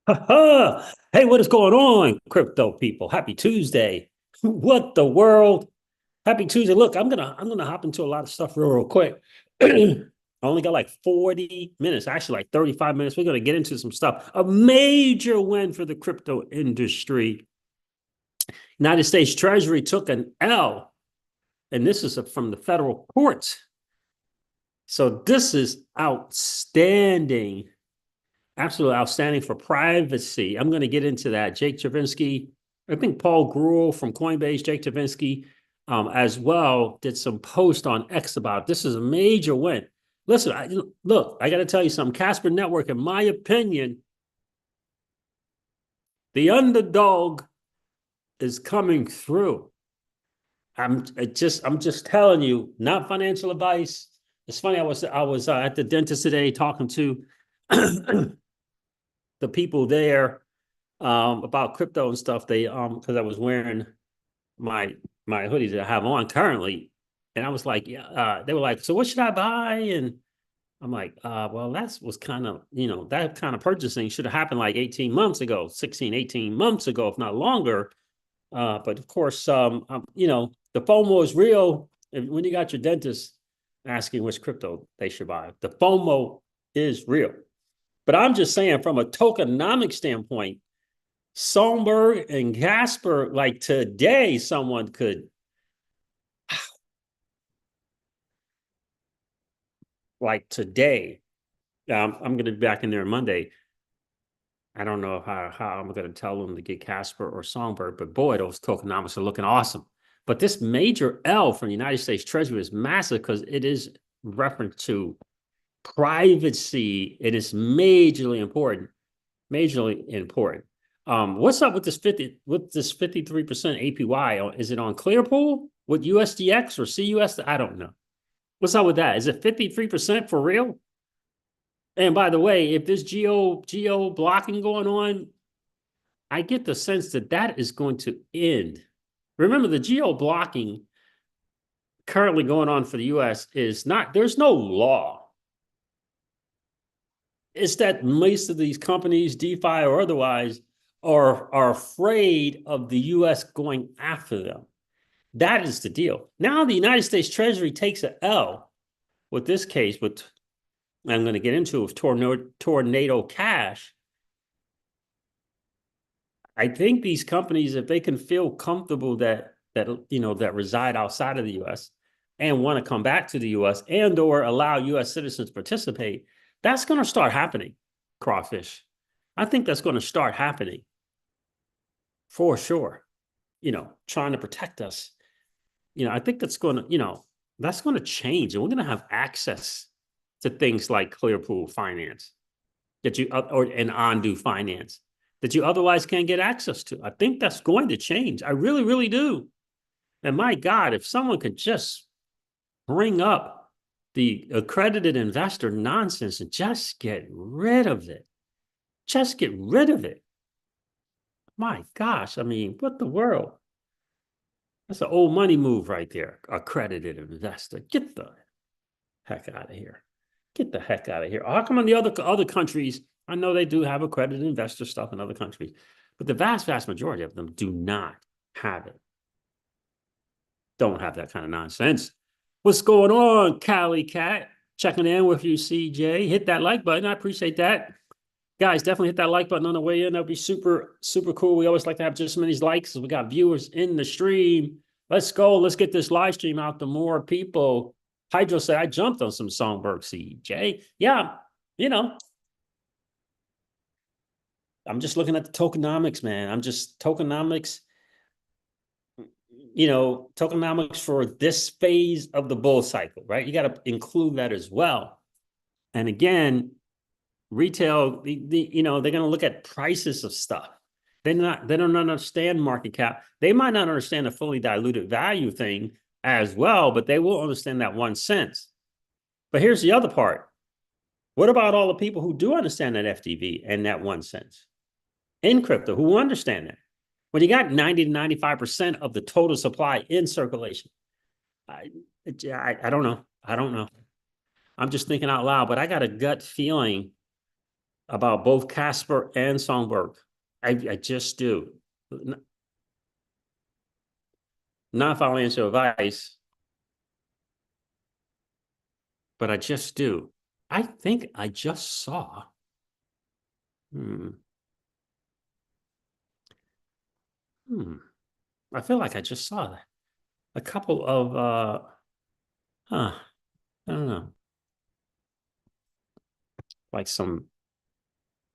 Hey, what is going on, crypto people? Happy Tuesday. What the world? Happy Tuesday. Look, I'm gonna hop into a lot of stuff real quick. I only got like 40 minutes, actually like 35 minutes. We're gonna get into some stuff. A major win for the crypto industry. United States Treasury took an L, and this is from the federal courts. So this is outstanding. Absolutely outstanding for privacy. I'm going to get into that. Jake Chavinsky, I think Paul Gruel from Coinbase, Jake Chavinsky as well did some post on X about this is a major win. Listen, look, I got to tell you something. Casper Network, in my opinion, the underdog is coming through. I'm just telling you, not financial advice. It's funny. I was at the dentist today talking to the people there about crypto and stuff. They because I was wearing my hoodies that I have on currently, and I was like, yeah, they were like, so what should I buy? And I'm like, well, that was kind of, that kind of purchasing should have happened like 18 months ago, 16, 18 months ago, if not longer. But of course, the FOMO is real. When you got your dentist asking which crypto they should buy, the FOMO is real. But I'm just saying, from a tokenomic standpoint, Sonberg and Gasper, like today, someone could, like today, I'm going to be back in there Monday. I don't know how I'm going to tell them to get Casper or Songbird, but boy, those tokenomics are looking awesome. But this major L from the United States Treasury is massive because it is reference to privacy. It is majorly important. Majorly important. What's up with this 53% APY? Is it on Clearpool with USDX or CUS? I don't know. What's up with that? Is it 53% for real? And by the way, if there's geo blocking going on, I get the sense that that is going to end. Remember, the geo blocking currently going on for the US is not, there's no law. It's that most of these companies, DeFi or otherwise, are afraid of the US going after them. That is the deal. Now the United States Treasury takes an L with this case, with I'm going to get into with Tornado Cash. I think these companies, if they can feel comfortable that reside outside of the U.S. and want to come back to the U.S. and or allow U.S. citizens to participate, that's going to start happening, Crawfish. I think that's going to start happening for sure. Trying to protect us. I think that's going to change, and we're going to have access to things like Clearpool Finance and Ondu Finance that you otherwise can't get access to. I think that's going to change. I really, really do. And my God, if someone could just bring up the accredited investor nonsense and just get rid of it. Just get rid of it. My gosh, I mean, what the world? That's an old money move right there. Accredited investor. Get the heck out of here. Get the heck out of here. How come in the other countries, I know they do have accredited investor stuff in other countries, but the vast majority of them do not have it. Don't have that kind of nonsense. What's going on, Cali Cat? Checking in with you, CJ. Hit that like button. I appreciate that. Guys, definitely hit that like button on the way in. That'll be super, super cool. We always like to have just as many likes as we got viewers in the stream. Let's go. Let's get this live stream out to more people. Hydro said, I jumped on some Songbird, CJ. Yeah, I'm just looking at the tokenomics, man. I'm just tokenomics, tokenomics for this phase of the bull cycle, right? You got to include that as well. And again, retail, they're going to look at prices of stuff. They don't understand market cap. They might not understand the fully diluted value thing as well, but they will understand that 1 cent. But here's the other part. What about all the people who do understand that FDV and that 1 cent in crypto, who understand that? When you got 90 to 95% of the total supply in circulation, I don't know. I don't know. I'm just thinking out loud, but I got a gut feeling about both Casper and Songbird. I just do. Not financial advice, but I just do. I think I just saw. I feel like I just saw that. A couple of I don't know. Like some,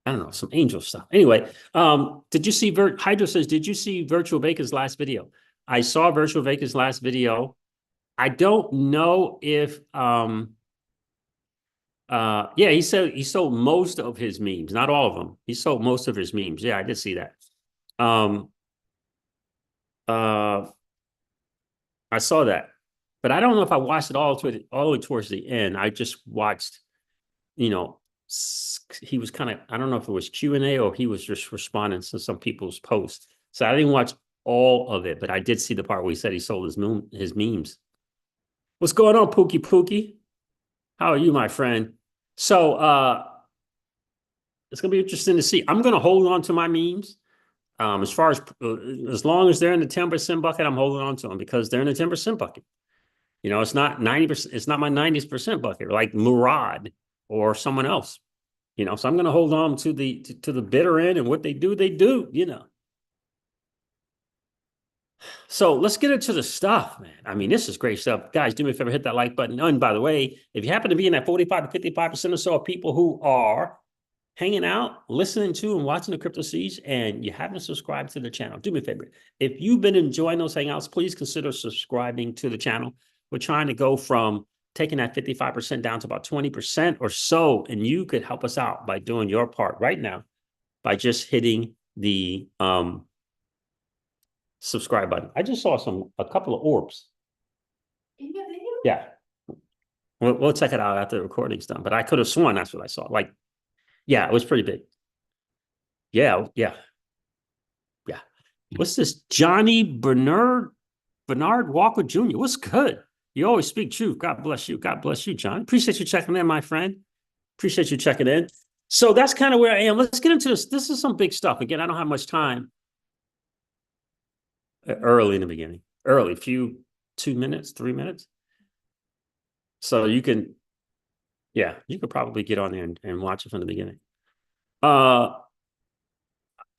I don't know, some angel stuff. Anyway, did you see Hydra says, did you see Virtual Baker's last video? I saw Virtual Baker's last video. I don't know if yeah, he said he sold most of his memes, not all of them. He sold most of his memes. Yeah, I did see that. I saw that, but I don't know if I watched it all the way towards the end. I just watched, you know, he was kind of, I don't know if it was Q&A or he was just responding to some people's posts. So I didn't watch all of it, but I did see the part where he said he sold his memes. What's going on, Pookie Pookie? How are you, my friend? So it's gonna be interesting to see. I'm gonna hold on to my memes. As long as they're in the 10% bucket, I'm holding on to them because they're in the 10% bucket. You know, it's not 90%, it's not my 90% bucket, like Murad or someone else. You know, so I'm going to hold on to the bitter end, and what they do, you know. So let's get into the stuff, man. I mean, this is great stuff. Guys, do me a favor, hit that like button. And by the way, if you happen to be in that 45 to 55% or so of people who are hanging out, listening to and watching the CryptoCeejs, and you haven't subscribed to the channel, do me a favor. If you've been enjoying those hangouts, please consider subscribing to the channel. We're trying to go from taking that 55% down to about 20% or so, and you could help us out by doing your part right now by just hitting the subscribe button. I just saw a couple of orbs. Yeah. We'll check it out after the recording's done, but I could have sworn that's what I saw. Like, yeah, it was pretty big. Yeah. What's this? Johnny Bernard Walker Jr. What's good? You always speak truth. God bless you. God bless you, John. Appreciate you checking in, my friend. Appreciate you checking in. So that's kind of where I am. Let's get into this. This is some big stuff. Again, I don't have much time. Early in the beginning. Early, 2 minutes, 3 minutes. So you can, yeah, you could probably get on there and watch it from the beginning.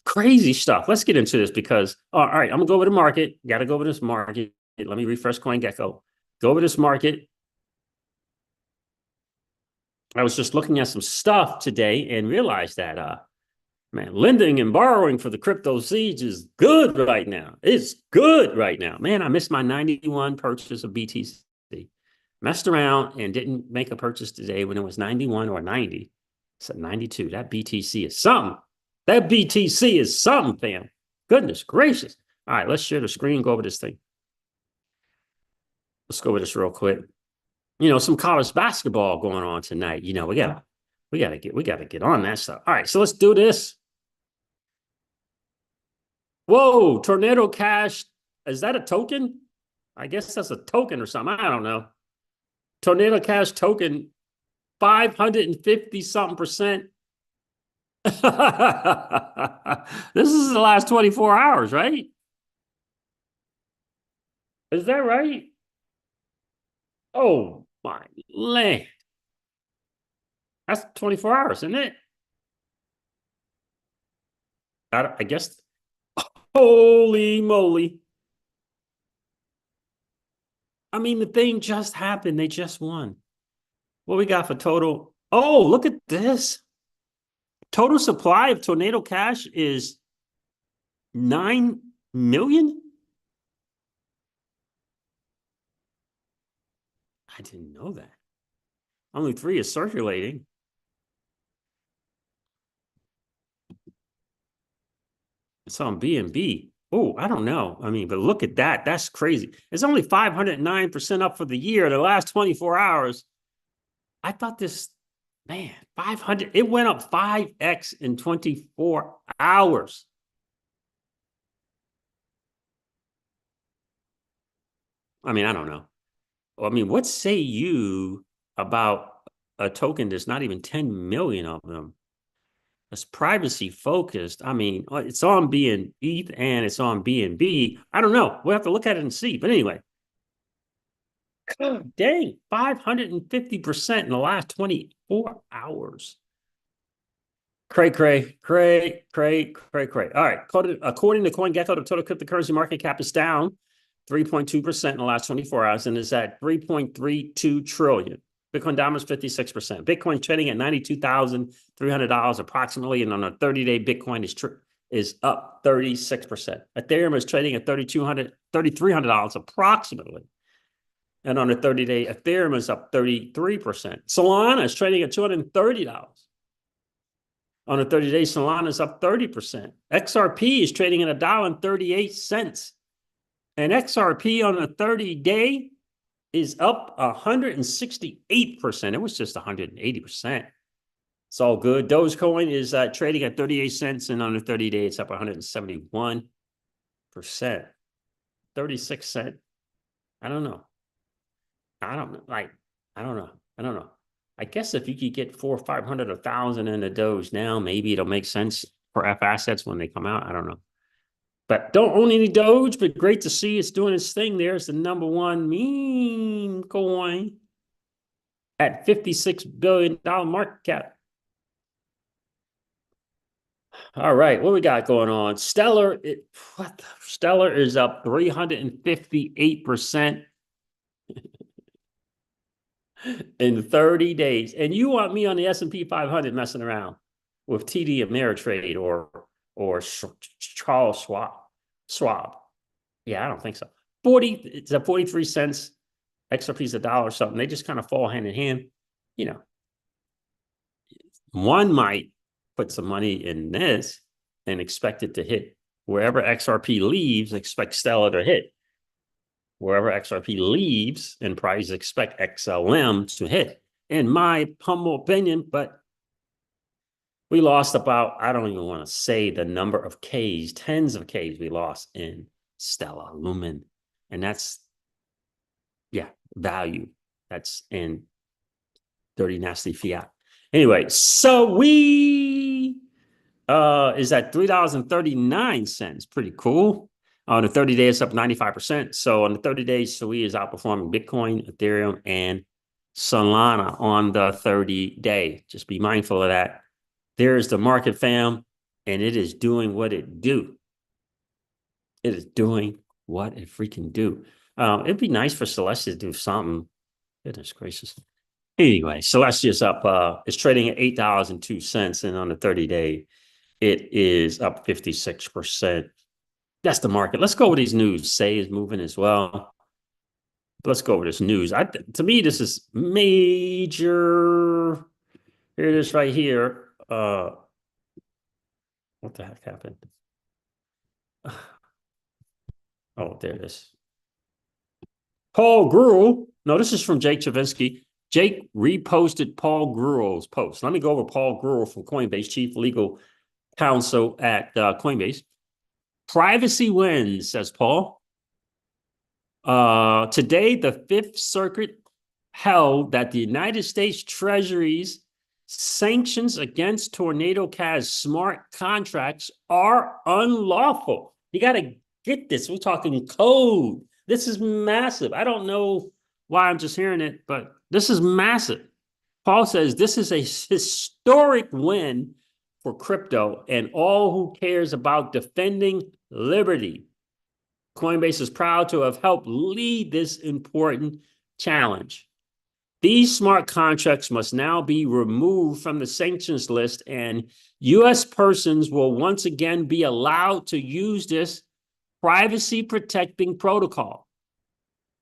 Crazy stuff. Let's get into this because, all right, I'm going to go over the market. Got to go over this market. Let me refresh CoinGecko. Go over this market. I was just looking at some stuff today and realized that, man, lending and borrowing for the CryptoCeejs is good right now. It's good right now. Man, I missed my 91 purchase of BTC. Messed around and didn't make a purchase today when it was 91 or 90. It's at 92. That BTC is something. That BTC is something, fam. Goodness gracious. All right, let's share the screen, go over this thing. Let's go over this real quick. You know, some college basketball going on tonight. You know, we gotta get on that stuff. All right, so let's do this. Whoa, Tornado Cash. Is that a token? I guess that's a token or something. I don't know. Tornado Cash token, 550 something percent. This is the last 24 hours, right? Is that right? Oh my land. That's 24 hours, isn't it? I guess. Holy moly. I mean, the thing just happened. They just won. What we got for total? Oh, look at this. Total supply of Tornado Cash is 9 million. I didn't know that. Only 3 is circulating. It's on BNB. Oh, I don't know. I mean, but look at that. That's crazy. It's only 509% up for the year, the last 24 hours. I thought this, man, 500, it went up 5x in 24 hours. I mean, I don't know. I mean, what say you about a token that's not even 10 million of them? It's privacy focused. I mean, it's on ETH and it's on BNB. I don't know. We'll have to look at it and see. But anyway, God dang, 550% in the last 24 hours. Cray. All right. According to CoinGecko, the total cryptocurrency market cap is down 3.2% in the last 24 hours and is at 3.32 trillion. Bitcoin down is 56%. Bitcoin trading at $92,300 approximately, and on a 30-day, Bitcoin is up 36%. Ethereum is trading at $3,300 approximately, and on a 30-day, Ethereum is up 33%. Solana is trading at $230. On a 30-day, Solana is up 30%. XRP is trading at $1.38. And XRP on a 30-day is up 168%. It was just 180%. It's all good. Dogecoin is trading at 38 cents, and on a 30-day, it's up 171%. 36 cents. I don't know. I don't know. I guess if you could get 400, 500, 1,000 in the Doge now, maybe it'll make sense for F assets when they come out. I don't know. But don't own any Doge, but great to see it's doing its thing there. It's the #1 meme coin at $56 billion market cap. All right, what we got going on? Stellar is up 358% in 30 days. And you want me on the S&P 500 messing around with TD Ameritrade or Charles Schwab. Yeah, I don't think so. It's at 43 cents. XRP is $1 or something. They just kind of fall hand in hand. You know, one might put some money in this and expect it to hit wherever XRP leaves, expect Stellar to hit. Wherever XRP leaves in price, expect XLM to hit, in my humble opinion. But we lost about, I don't even want to say the number of Ks, tens of Ks we lost in Stellar Lumen. And that's, yeah, value. That's in dirty, nasty fiat. Anyway, so we is at $3.39. Pretty cool. On the 30 days, it's up 95%. So on the 30 days, SOE is outperforming Bitcoin, Ethereum, and Solana on the 30-day. Just be mindful of that. There's the market, fam, and it is doing what it do. It is doing what it freaking do. It'd be nice for Celestia to do something. Goodness gracious. Anyway, Celestia's up. It's trading at $8.02, and on the 30-day, it is up 56%. That's the market. Let's go with these news. Say is moving as well. Let's go with this news. To me, this is major. Here it is right here. What the heck happened? Oh, there it is. Paul Grewal. No, this is from Jake Chavinsky. Jake reposted Paul Grewal's post. Let me go over Paul Grewal from Coinbase, Chief Legal Counsel at Coinbase. Privacy wins, says Paul. Today, the Fifth Circuit held that the United States Treasury's sanctions against Tornado Cash smart contracts are unlawful. You got to get this. We're talking code. This is massive. I don't know why I'm just hearing it, but this is massive. Paul says this is a historic win for crypto and all who cares about defending liberty. Coinbase is proud to have helped lead this important challenge. These smart contracts must now be removed from the sanctions list, and U.S. persons will once again be allowed to use this privacy-protecting protocol.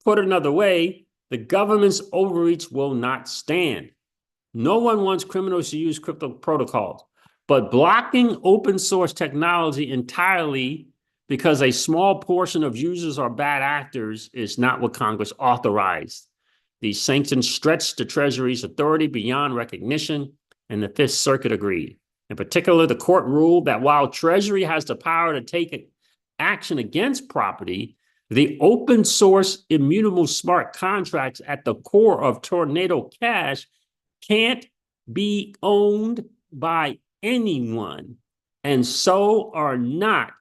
Put another way, the government's overreach will not stand. No one wants criminals to use crypto protocols, but blocking open source technology entirely because a small portion of users are bad actors is not what Congress authorized. These sanctions stretch the Treasury's authority beyond recognition, and the Fifth Circuit agreed. In particular, the court ruled that while Treasury has the power to take action against property, the open source immutable smart contracts at the core of Tornado Cash can't be owned by anyone, and so are not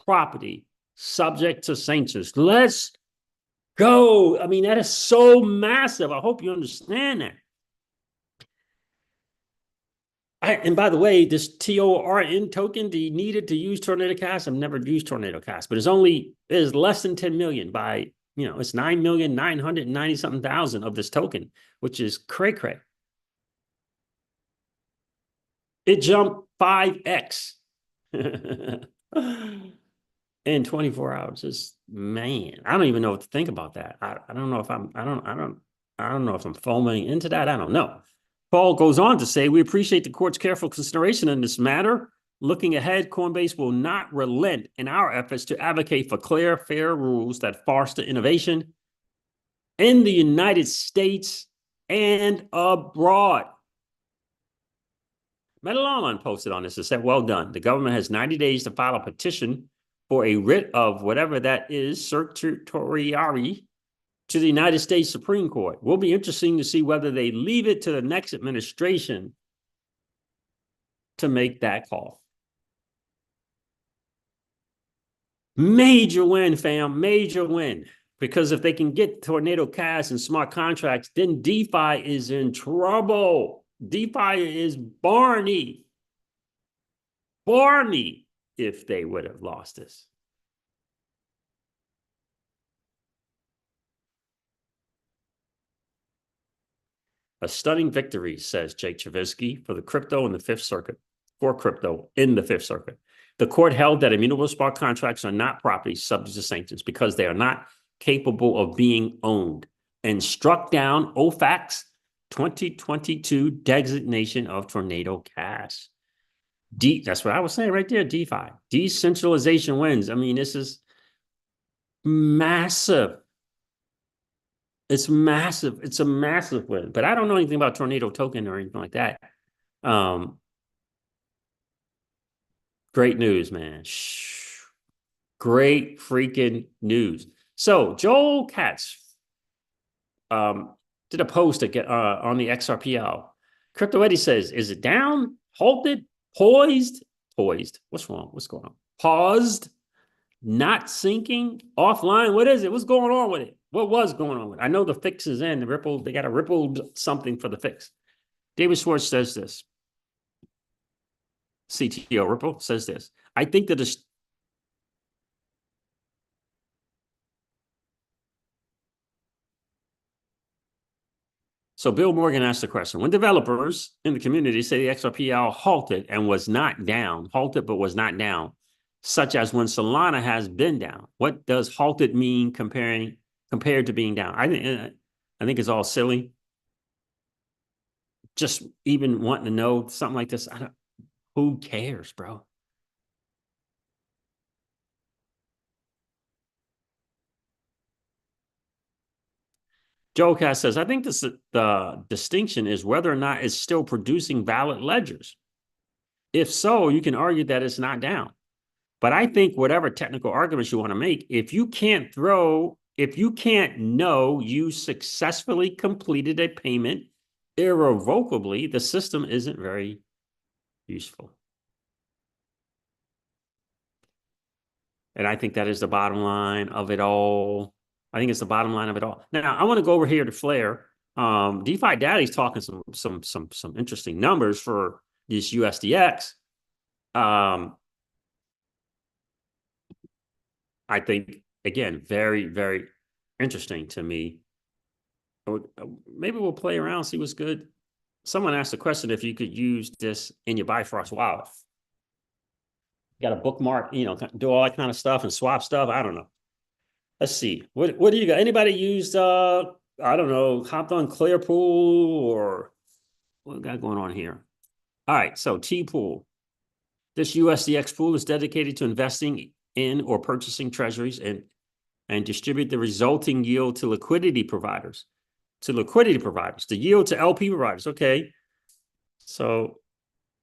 property subject to sanctions. Let's go. I mean, that is so massive. I hope you understand that. And by the way, this TORN token, do you need it to use Tornado Cash? I've never used Tornado Cash, but it's less than 10 million by, it's 9,990 something thousand of this token, which is cray cray. It jumped 5x in 24 hours. Man, I don't even know what to think about that. I don't know if I don't know if I'm foaming into that. I don't know. Paul goes on to say, we appreciate the court's careful consideration in this matter. Looking ahead, Coinbase will not relent in our efforts to advocate for clear, fair rules that foster innovation in the United States and abroad. Metalon posted on this and said, well done. The government has 90 days to file a petition for a writ of whatever that is, certiorari, to the United States Supreme Court. Will be interesting to see whether they leave it to the next administration to make that call. Major win, fam, major win. Because if they can get Tornado Cash and smart contracts, then DeFi is in trouble. DeFi is Barney. Barney, if they would have lost this. A stunning victory, says Jake Chavisky, for crypto in the Fifth Circuit. The court held that immutable smart contracts are not property subject to sanctions because they are not capable of being owned, and struck down OFAC's 2022 designation of Tornado Cash. That's what I was saying right there, DeFi. Decentralization wins. I mean, this is massive. It's massive. It's a massive win. But I don't know anything about Tornado token or anything like that. Great news, man. Great freaking news. So Joel Katz did a post on the XRPL. Crypto Eddie says, is it down, halted, poised? What's wrong? What's going on? Paused, not sinking, offline. What is it? What's going on with it? What was going on with it? I know the fix is in. They got a rippled something for the fix. David Schwartz says this. CTO Ripple says this. I think that So Bill Morgan asked the question, when developers in the community say the XRPL halted but was not down, such as when Solana has been down, what does halted mean compared to being down? I think it's all silly. Just even wanting to know something like this, who cares, bro? Joe Cass says, I think the distinction is whether or not it's still producing valid ledgers. If so, you can argue that it's not down. But I think whatever technical arguments you want to make, if you can't know you successfully completed a payment irrevocably, the system isn't very useful. And I think that is the bottom line of it all. I think it's the bottom line of it all. Now, I want to go over here to Flare. DeFi Daddy's talking some interesting numbers for this USDX. I think, again, very, very interesting to me. Maybe we'll play around, see what's good. Someone asked a question if you could use this in your Bifrost wallet. You got a bookmark, do all that kind of stuff and swap stuff. I don't know. Let's see. What do you got? Anybody used, I don't know, hopped on Clearpool or what we got going on here? All right, so T-Pool. This USDX pool is dedicated to investing in or purchasing treasuries and distribute the resulting yield to liquidity providers. The yield to LP providers. Okay. So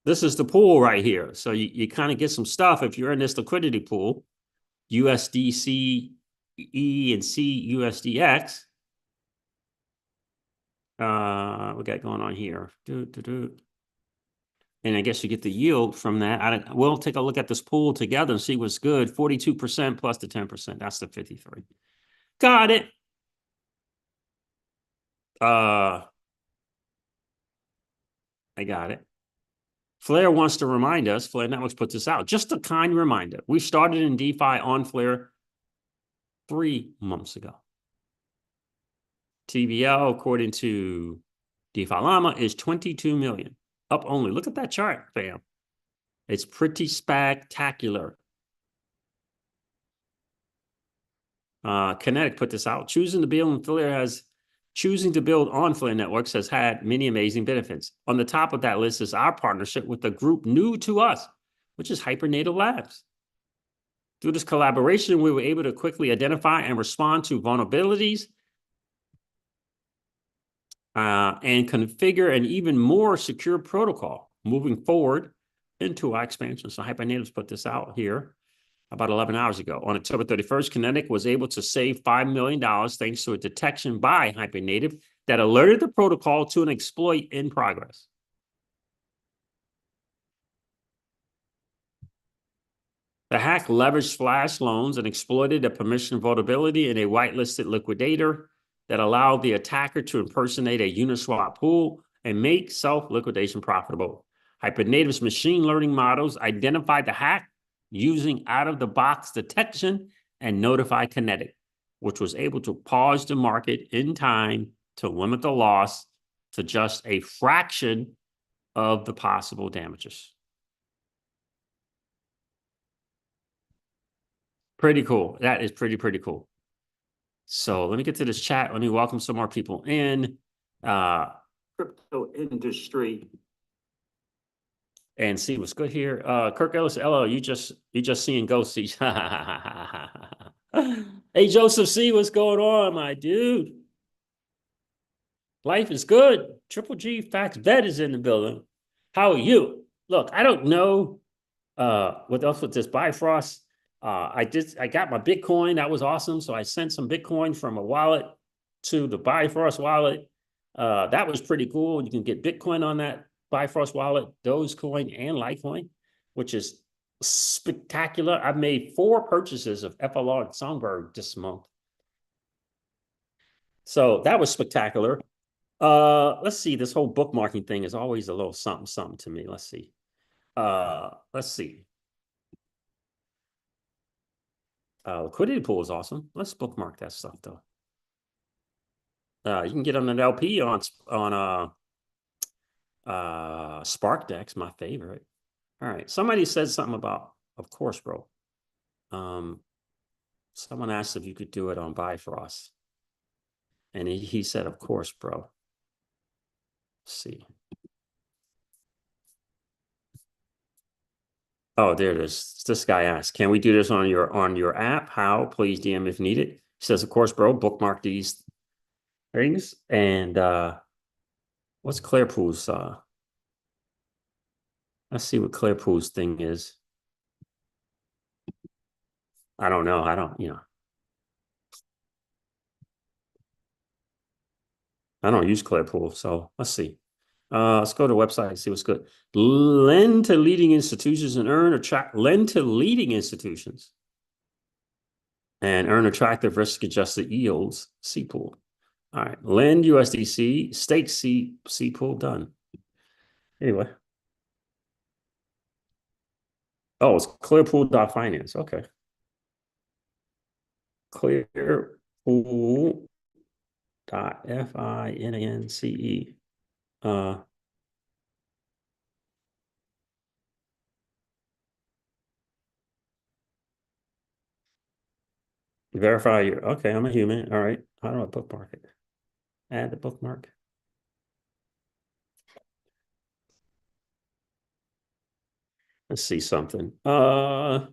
this is the pool right here. So you kind of get some stuff if you're in this liquidity pool, USDC, E and C, USDX. We got going on here. And I guess you get the yield from that. We'll take a look at this pool together and see what's good. 42% plus the 10%. That's the 53. Got it. I got it. Flare wants to remind us, Flare Networks put this out, just a kind reminder. We started in DeFi on Flare 3 months ago. TVL, according to DeFi Llama, is 22 million. Up only. Look at that chart, fam. It's pretty spectacular. Kinetic put this out. Choosing to build on Flare Networks has had many amazing benefits. On the top of that list is our partnership with a group new to us, which is Hypernative Labs. Through this collaboration, we were able to quickly identify and respond to vulnerabilities and configure an even more secure protocol moving forward into our expansion. So Hypernatives put this out here about 11 hours ago. On October 31st, Kinetic was able to save $5 million thanks to a detection by Hypernative that alerted the protocol to an exploit in progress. The hack leveraged flash loans and exploited a permission vulnerability in a whitelisted liquidator that allowed the attacker to impersonate a Uniswap pool and make self-liquidation profitable. Hypernative's machine learning models identified the hack using out-of-the-box detection and notify Kinetic, which was able to pause the market in time to limit the loss to just a fraction of the possible damages. Pretty cool. That is pretty cool. So let me get to this chat. Let me welcome some more people in. Crypto industry. And see what's good here. Kirk Ellis, LO, you just seeing ghosts. Hey, Joseph C, what's going on, my dude? Life is good. Triple G Facts Vet is in the building. How are you? Look, I don't know what else with this Bifrost. I got my Bitcoin. That was awesome. So I sent some Bitcoin from a wallet to the Bifrost wallet. That was pretty cool. You can get Bitcoin on that Bifrost wallet, Dogecoin, and Litecoin, which is spectacular. I've made 4 purchases of FLR and Songbird this month. So that was spectacular. Let's see. This whole bookmarking thing is always a little something to me. Let's see. Liquidity pool is awesome. Let's bookmark that stuff though. You can get on an LP on SparkDex, my favorite. All right. Somebody said something about, of course, bro. Someone asked if you could do it on Bifrost. And he said, of course, bro. Let's see. Oh, there it is. This guy asked, can we do this on your app? How? Please DM if needed. He says, of course, bro, bookmark these things. And what's Clearpool's? Let's see what Clearpool's thing is. I don't know. I don't use Clearpool. So let's see. Let's go to the website and see what's good. Lend to leading institutions and lend to leading institutions and earn attractive risk-adjusted yields. C pool. All right. Lend USDC, stake C pool done. Anyway. Oh, it's Clearpool.finance. Okay. Clearpool.finance. Verify your, okay, I'm a human. All right. How do I bookmark it? Add the bookmark. Let's see something. Before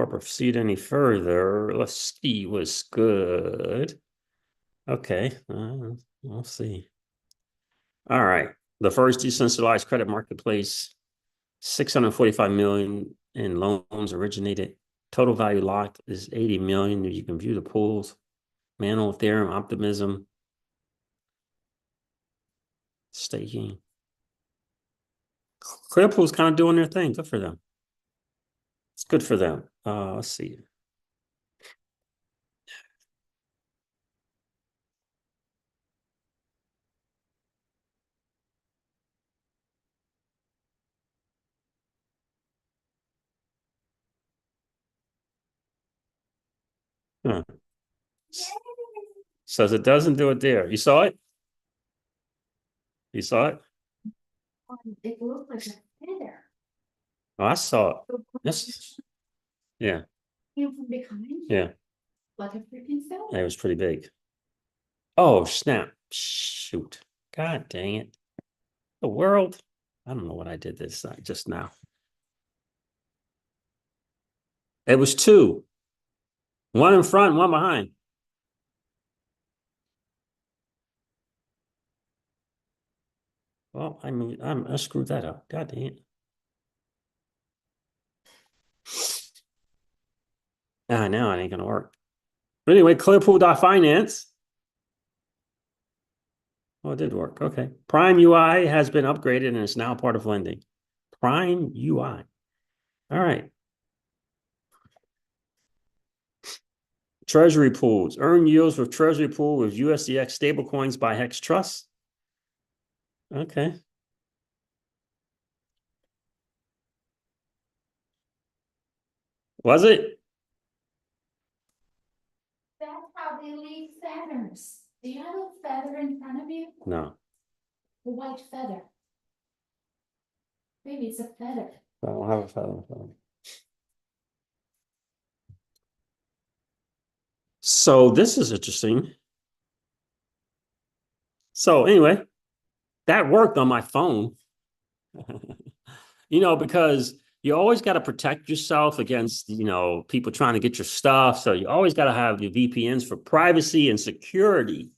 I proceed any further, let's see what's good. Okay, we'll see. All right. The first decentralized credit marketplace, 645 million in loans originated. Total value locked is 80 million. You can view the pools. Manual Ethereum, Optimism, staking. Clearpool's kind of doing their thing. Good for them. It's good for them. Let's see. Huh. Says it doesn't do it there. You saw it? You saw it? It looked like a feather. Oh, I saw it. Yes. Yeah. Came from behind. Yeah. Like a freaking feather. It was pretty big. Oh, snap. Shoot. God dang it. The world. I don't know what I did this just now. It was two. One in front, one behind. Well, I screwed that up. God dang it. Now it ain't gonna work. But anyway, Clearpool.finance. Oh, it did work. Okay. Prime UI has been upgraded and is now part of lending. Prime UI. All right. Treasury pools. Earn yields with Treasury pool with USDX stablecoins by Hex Trust. Okay. Was it? That's how they leave feathers. Do you have a feather in front of you? No. A white feather. Maybe it's a feather. I don't have a feather. So this is interesting. So anyway, that worked on my phone. Because you always got to protect yourself against, people trying to get your stuff. So you always got to have your VPNs for privacy and security,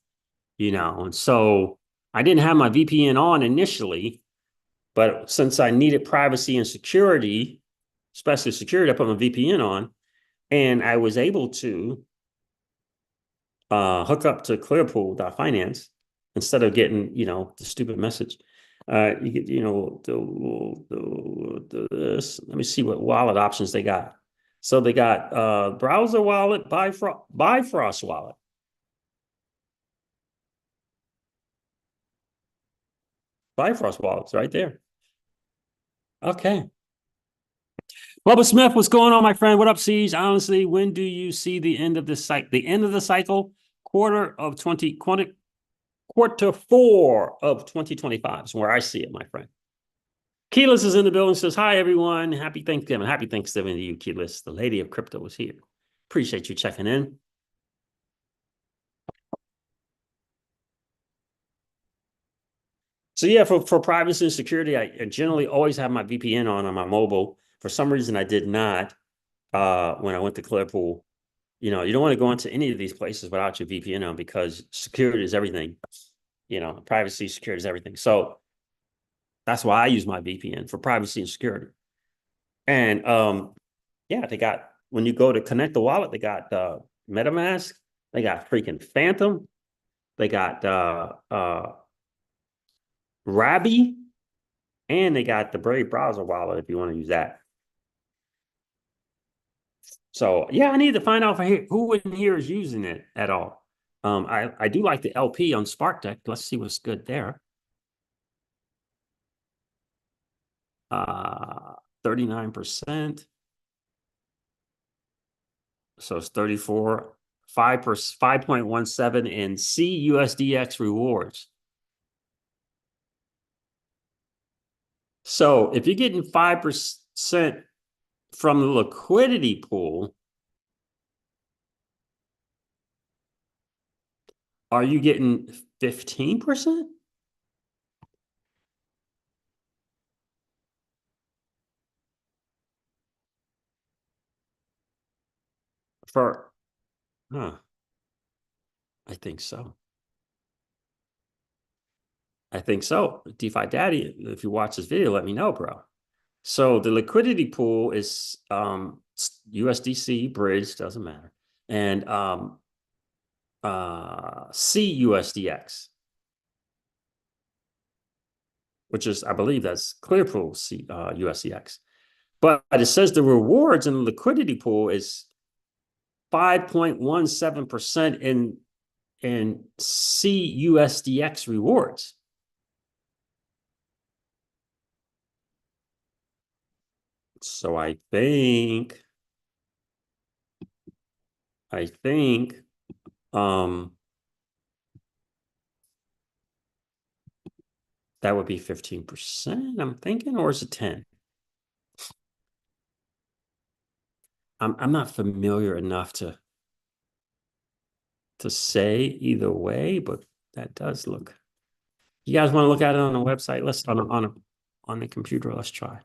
And so I didn't have my VPN on initially, but since I needed privacy and security, especially security, I put my VPN on, and I was able to hook up to Clearpool.finance instead of getting, the stupid message. You get, this. Let me see what wallet options they got. So they got browser wallet, Bifrost wallet. Bifrost wallet's right there. Okay. Bubba Smith, what's going on, my friend? What up, Siege? Honestly, when do you see the end of this cycle? The end of the cycle, quarter 4 of 2025 is where I see it, my friend. Keyless is in the building, says, hi, everyone. Happy Thanksgiving. Happy Thanksgiving to you, Keyless. The lady of crypto is here. Appreciate you checking in. So yeah, for privacy and security, I generally always have my VPN on my mobile. For some reason, I did not when I went to Clearpool. You don't want to go into any of these places without your VPN on because security is everything. Privacy, security is everything. So that's why I use my VPN for privacy and security. And yeah, they got, when you go to connect the wallet, they got MetaMask, they got freaking Phantom, they got Rabby, and they got the Brave browser wallet if you want to use that. So yeah, I need to find out who in here is using it at all. I do like the LP on SparkTech. Let's see what's good there. 39%. So it's 34, 5.17 in CUSDX rewards. So if you're getting 5% from the liquidity pool, are you getting 15%? I think so. I think so. DeFi Daddy, if you watch this video, let me know, bro. So the liquidity pool is USDC bridge, doesn't matter, and CUSDX. which is, I believe that's Clearpool USCX. But it says the rewards in the liquidity pool is 5.17% in CUSDX rewards. So I think that would be 15%, I'm thinking, or is it 10? I'm not familiar enough to say either way, but that does look. You guys want to look at it on the website? Let's on the computer. Let's try.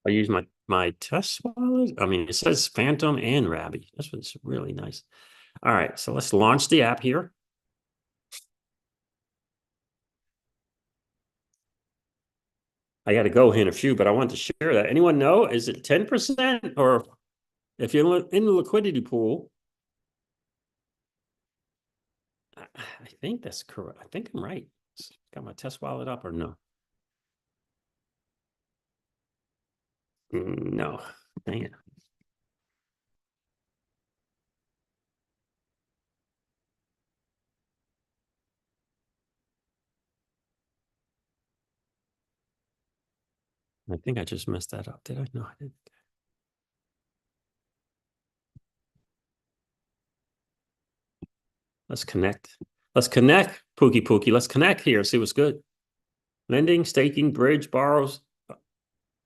I use my test wallet. I mean, it says Phantom and Rabby. This one's really nice. All right, so let's launch the app here. I got to go in a few, but I want to share that. Anyone know? Is it 10%, or if you're in the liquidity pool? I think that's correct. I think I'm right. Got my test wallet up or no? No. Dang it. I think I just messed that up. Did I? No, I didn't. Let's connect. Let's connect, Pookie. Let's connect here. See what's good. Lending, staking, bridge, borrows.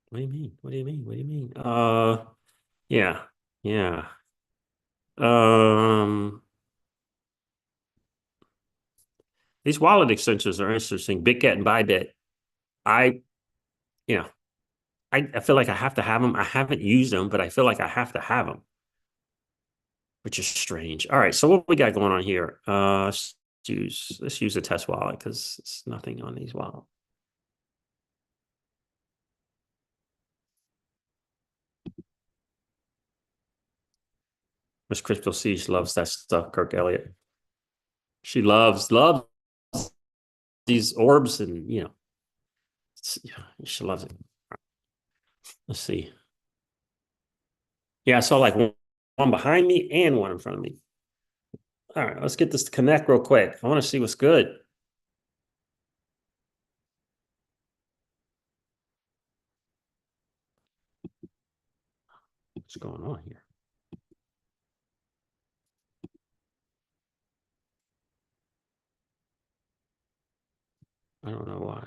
What do you mean? What do you mean? What do you mean? Yeah. Yeah. These wallet extensions are interesting. BitGet and Bybit. You know, I feel like I have to have them. I haven't used them, but I feel like I have to have them, which is strange. All right, so what we got going on here? Let's use a test wallet because it's nothing on these wallets. Miss CryptoCeejs loves that stuff, Kirk Elliott. She loves these orbs, and she loves it. Let's see. Yeah, I saw like one behind me and one in front of me. All right, let's get this to connect real quick. I want to see what's good. What's going on here? I don't know why.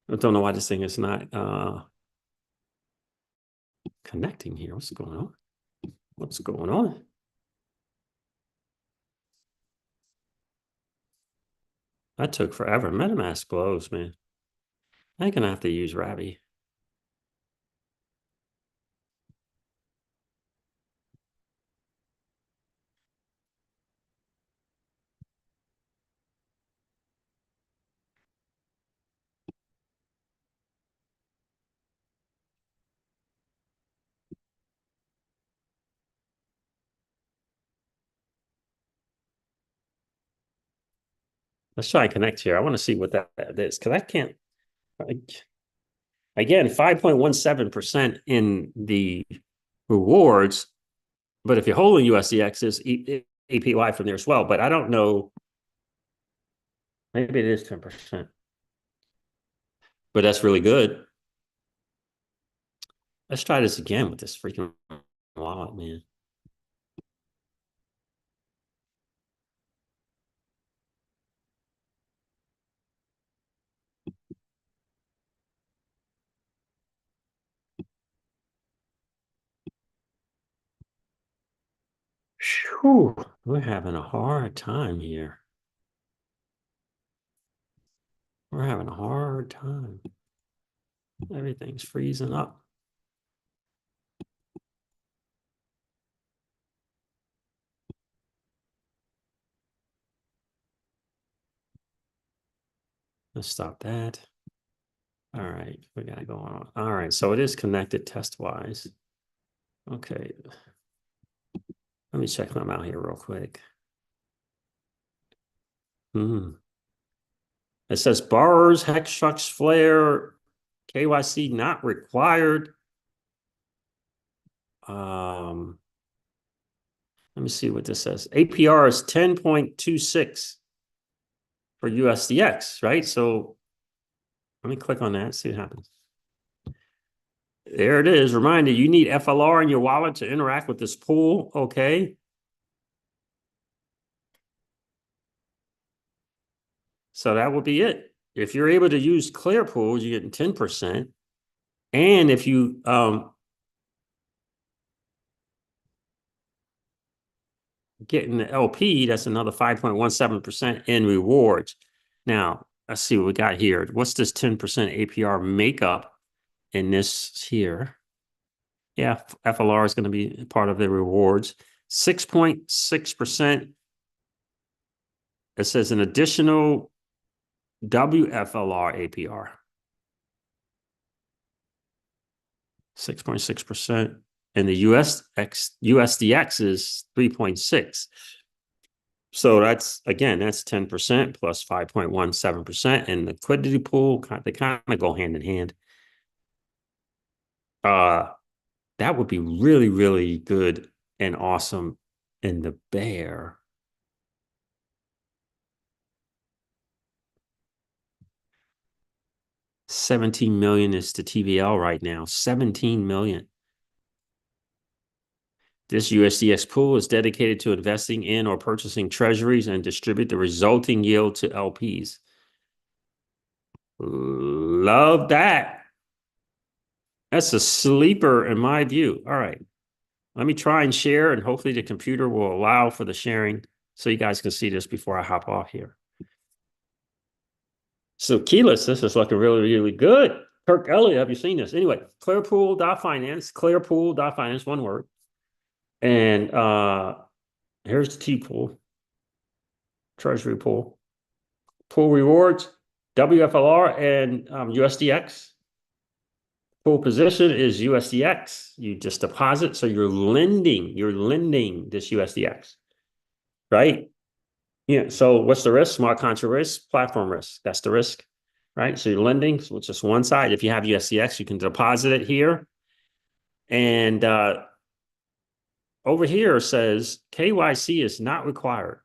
I don't know why this thing is not connecting here. What's going on? What's going on? That took forever. MetaMask blows, man. I ain't gonna have to use Rabby. Let's try and connect here. I want to see what that is because I can't. Again, 5.17% in the rewards, but if you're holding USDX, there's APY from there as well. But I don't know. Maybe it is 10%. But that's really good. Let's try this again with this freaking wallet, man. Whew, we're having a hard time here. We're having a hard time. Everything's freezing up. Let's stop that. All right, we got to go on. All right, so it is connected test-wise. Okay. Let me check them out here real quick. It says borrowers, hex structs, flare, KYC not required. Let me see what this says. APR is 10.26 for USDX, right? So let me click on that, see what happens. There it is. Reminder, you need FLR in your wallet to interact with this pool. Okay. So that would be it. If you're able to use Clearpool, you're getting 10%. And if you getting the LP, that's another 5.17% in rewards. Now, let's see what we got here. What's this 10% APR makeup in this here? Yeah, FLR is going to be part of the rewards. 6.6%. It says an additional WFLR APR. 6.6%. And the USDX is 3.6. So that's, again, that's 10% plus 5.17%. And liquidity pool, they kind of go hand in hand. That would be really, really good and awesome in the bear. $17 million is the TVL right now. 17 million. This USDX pool is dedicated to investing in or purchasing treasuries and distribute the resulting yield to LPs. Love that. That's a sleeper in my view. All right. Let me try and share, and hopefully the computer will allow for the sharing so you guys can see this before I hop off here. So keyless, this is looking really, really good. Kirk Elliott, have you seen this? Anyway, Clearpool.finance, Clearpool.finance, one word. And here's the T-pool, treasury pool. Pool rewards, WFLR and USDX. Pool position is USDX. You just deposit, so you're lending this USDX, right? Yeah, so what's the risk? Smart contract risk, platform risk. That's the risk, right? So you're lending, so it's just one side. If you have USDX, you can deposit it here. And over here says KYC is not required.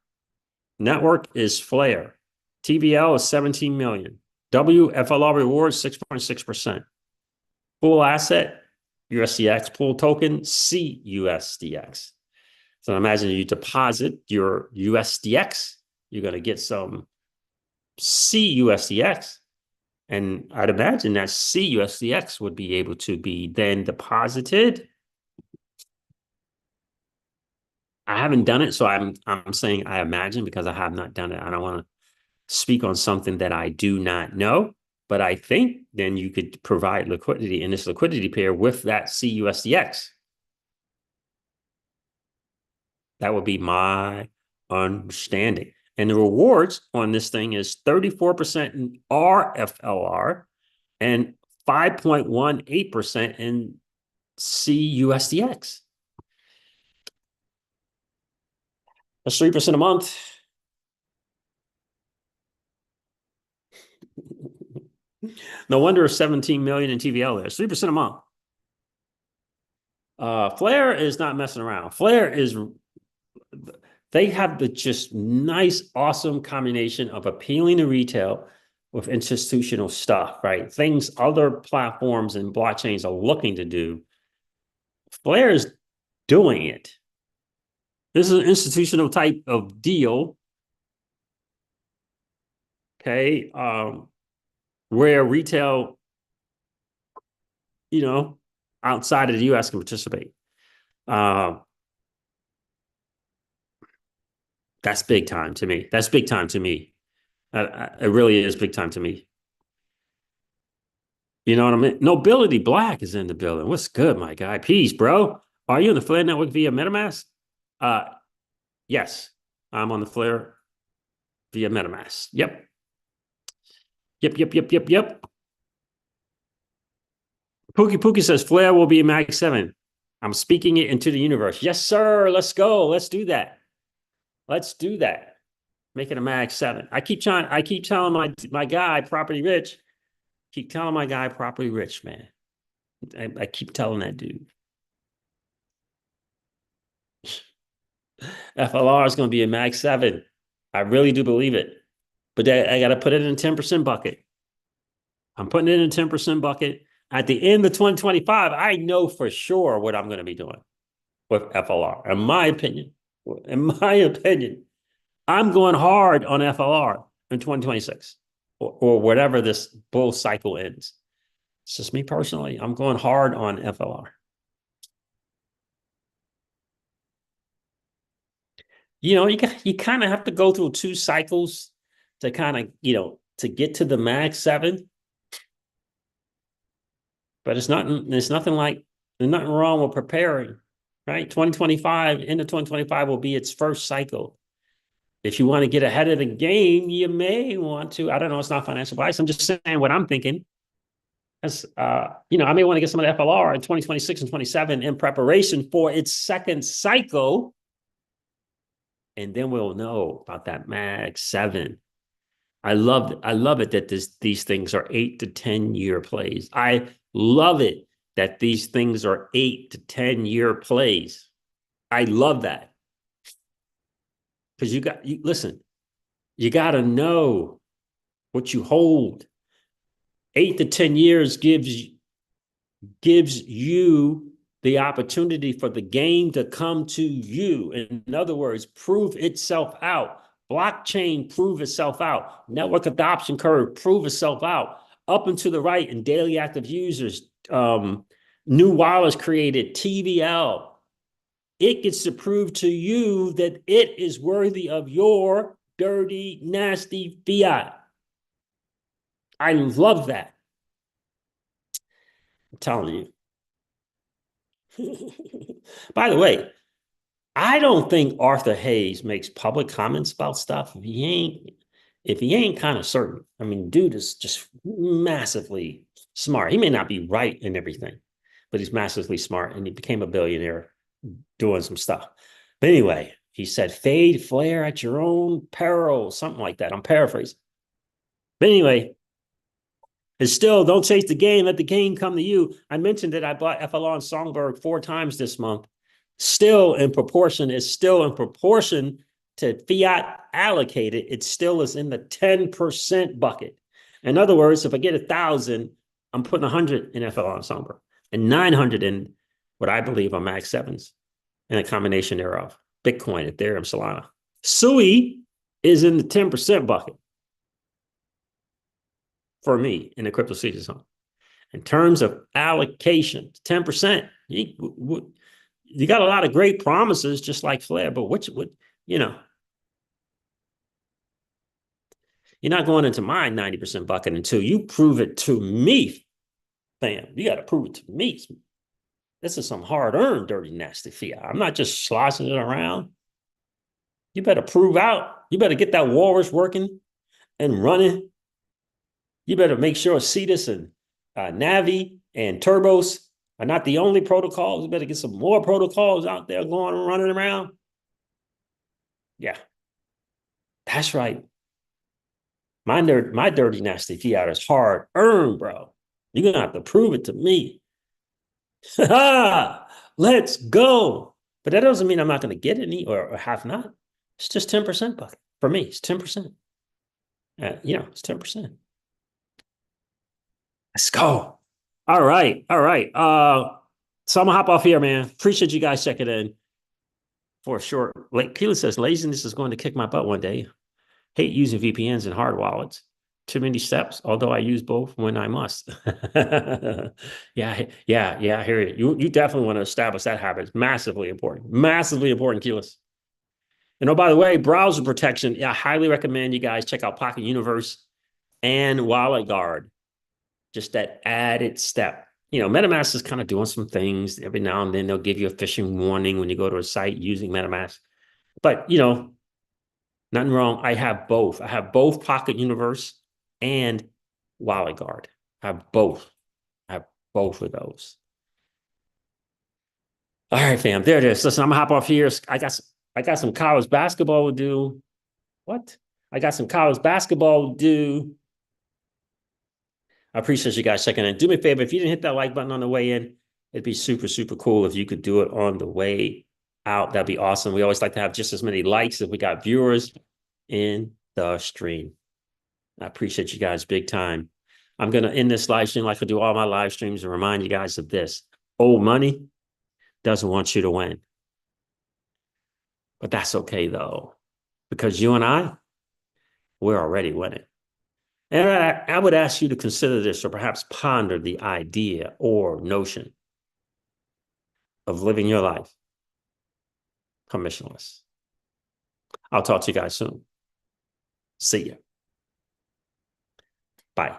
Network is Flare. TVL is 17 million. WFLR rewards 6.6%. Pool asset, USDX. Pool token, CUSDX. So imagine you deposit your USDX, you're going to get some CUSDX. And I'd imagine that CUSDX would be able to be then deposited. I haven't done it, so I'm saying I imagine because I have not done it. I don't want to speak on something that I do not know, but I think then you could provide liquidity in this liquidity pair with that CUSDX. That would be my understanding. And the rewards on this thing is 34% in RFLR and 5.18% in CUSDX. That's 3% a month. No wonder 17 million in TVL there. It's 3% a month. Flare is not messing around. Flare is, they have the just nice, awesome combination of appealing to retail with institutional stuff, right? Things other platforms and blockchains are looking to do. Flare is doing it. This is an institutional type of deal. Okay. Where retail, outside of the US can participate. That's big time to me. That's big time to me. It really is big time to me. You know what I mean? Nobility Black is in the building. What's good, my guy? Peace, bro. Are you on the Flare network via MetaMask? Yes, I'm on the Flare via MetaMask. Yep. Yep. Pookie says Flair will be Mag 7. I'm speaking it into the universe. Yes, sir. Let's go. Let's do that. Let's do that. Make it a Mag 7. I keep telling my guy, Property Rich, keep telling my guy, Property Rich, man. I keep telling that dude. FLR is going to be a Mag 7. I really do believe it. But I got to put it in a 10% bucket. I'm putting it in a 10% bucket. At the end of 2025, I know for sure what I'm going to be doing with FLR. In my opinion, I'm going hard on FLR in 2026 or whatever this bull cycle ends. It's just me personally. I'm going hard on FLR. You kind of have to go through 2 cycles to kind of, to get to the Mag 7. But there's nothing wrong with preparing, right? 2025, end of 2025 will be its first cycle. If you want to get ahead of the game, you may want to, I don't know, it's not financial advice. I'm just saying what I'm thinking. As I may want to get some of the FLR in 2026 and 27 in preparation for its second cycle. And then we'll know about that Mag 7. I love it that these things are 8 to 10 year plays. I love it that these things are 8 to 10 year plays. I love that. Because listen, you got to know what you hold. 8 to 10 years gives you the opportunity for the game to come to you. In other words, prove itself out. Blockchain prove itself out. Network adoption curve prove itself out. Up and to the right in daily active users, new wallets created, TVL. It gets to prove to you that it is worthy of your dirty, nasty fiat. I love that. I'm telling you. By the way, I don't think Arthur Hayes makes public comments about stuff if he ain't kind of certain. I mean, dude is just massively smart. He may not be right in everything, but he's massively smart, and he became a billionaire doing some stuff. But anyway, he said, "Fade flare at your own peril," something like that. I'm paraphrasing. But anyway, it's still, don't chase the game, let the game come to you. I mentioned that I bought FLR and Songbird 4 times this month. It's still in proportion to fiat allocated. It still is in the 10% bucket. In other words, if I get 1,000, I'm putting 100 in FLR and Songbird and 900 in what I believe are Mag 7s and a combination thereof. Bitcoin, Ethereum, Solana. SUI is in the 10% bucket for me in the CryptoCeejs zone. In terms of allocation, 10%. You got a lot of great promises, just like Flair, but you're not going into my 90% bucket until you prove it to me, fam. You got to prove it to me. This is some hard-earned, dirty, nasty fiat. I'm not just sloshing it around. You better prove out. You better get that walrus working and running. You better make sure Cetus and Navi and Turbos are not the only protocols. You better get some more protocols out there going and running around. Yeah, that's right. My dirty, nasty fiat is hard-earned, bro. You're going to have to prove it to me. Let's go. But that doesn't mean I'm not going to get any or half not. It's just 10% bucket. For me, it's 10%. It's 10%. Let's go. All right. So I'm gonna hop off here, man. Appreciate you guys checking in for a short. Like Keelan says, laziness is going to kick my butt one day. Hate using VPNs and hard wallets. Too many steps, although I use both when I must. Yeah, I hear you. You definitely want to establish that habit. It's massively important, Keelis. And by the way, browser protection. Yeah, I highly recommend you guys check out Pocket Universe and Wallet Guard. Just that added step. MetaMask is kind of doing some things. Every now and then they'll give you a phishing warning when you go to a site using MetaMask. But, nothing wrong. I have both. I have both Pocket Universe and Wallet Guard. I have both. I have both of those. All right, fam. There it is. Listen, I'm gonna hop off here. I got some college basketball to do. What? I got some college basketball to do. I appreciate you guys checking in. Do me a favor, if you didn't hit that like button on the way in, it'd be super, super cool if you could do it on the way out. That'd be awesome. We always like to have just as many likes if we got viewers in the stream. I appreciate you guys big time. I'm going to end this live stream like I do all my live streams and remind you guys of this. Old money doesn't want you to win. But that's okay, though, because you and we're already winning. And I would ask you to consider this or perhaps ponder the idea or notion of living your life permissionless. I'll talk to you guys soon. See ya. Bye.